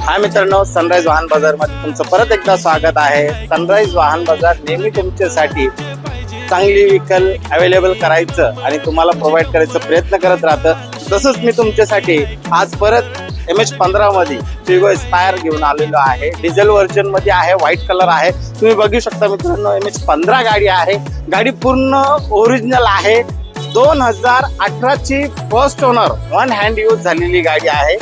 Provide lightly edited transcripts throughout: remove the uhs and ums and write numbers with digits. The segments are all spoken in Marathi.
हाय मित्रांनो, सनराइज वाहन बाजार मध्ये तुमचं परत एकदा स्वागत आहे। सनराइज वाहन बाजार नेहमी तुमच्यासाठी चांगली व्हेकल अवेलेबल करायचं आणि तुम्हाला प्रोव्हाइड करायचा प्रयत्न करत राहतं। तसंच मी तुमच्यासाठी आज परत MH15 मध्ये फिगो एस्पायर घेऊन आलेलो आहे। डिझेल व्हर्जन मध्ये आहे, व्हाईट कलर आहे। तुम्ही बघू शकता मित्रांनो, MH15 गाडी आहे। गाडी पूर्ण ओरिजिनल आहे। 2018 ची first owner, one hand use झालेली गाडी आहे।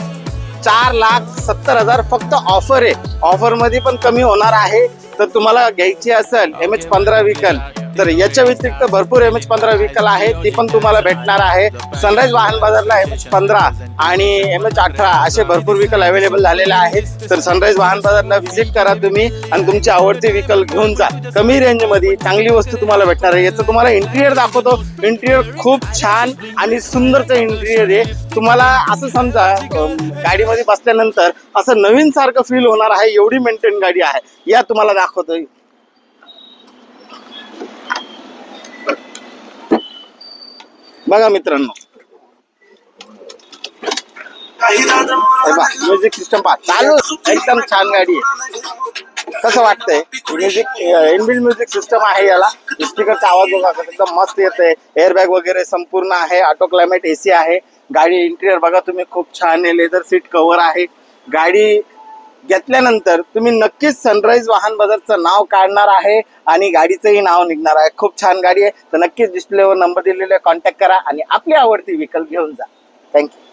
4,70,000 फक्त ऑफर आहे। ऑफर मध्ये पण कमी होणार आहे। तर तुम्हाला घ्यायची असेल MH15 व्हेकल तर याच्या व्यतिरिक्त भरपूर MH15 व्हेकल आहे, ती पण तुम्हाला भेटणार आहे। सनराइज वाहन बाजारला MH15 आणि MH18 असे भरपूर व्हेकल अवेलेबल झालेले आहेत। तर सनराइज वाहन बाजारला व्हिजिट करा तुम्ही आणि तुमची आवडती व्हेकल घेऊन जा। कमी रेंज मध्ये चांगली वस्तू तुम्हाला भेटणार आहे। याचं तुम्हाला इंटिरियर दाखवतो। इंटिरियर खूप छान आणि सुंदरचं इंटिरियर आहे। तुम्हाला असं समजा गाडीमध्ये बसल्यानंतर असं नवीन सारखं फील होणार आहे, एवढी मेंटेन गाडी आहे। या तुम्हाला दाखवतोय। बघा मित्रांनो, म्युझिक सिस्टम पहा, चालू एकदम छान गाडी आहे। कसं वाटतंय? म्युझिक इनबिल्ट म्युझिक सिस्टम आहे याला। स्पीकरचा आवाज बघा एकदम मस्त येतोय। एअरबॅग वगैरे संपूर्ण आहे। ऑटो क्लायमेट AC आहे। गाडी इंटिरियर बघा तुम्ही, खूप छान आहे। लेदर सीट कव्हर आहे। गाडी घेतल्यानंतर तुम्ही नक्कीच सनराइज वाहन बाजारचं नाव काढणार आहे आणि गाडीचंही नाव निघणार आहे। खूप छान गाडी आहे। तर नक्कीच डिस्प्लेवर नंबर दिलेला कॉन्टॅक्ट करा आणि आपली आवडती व्हेकल घेऊन जा। थँक्यू।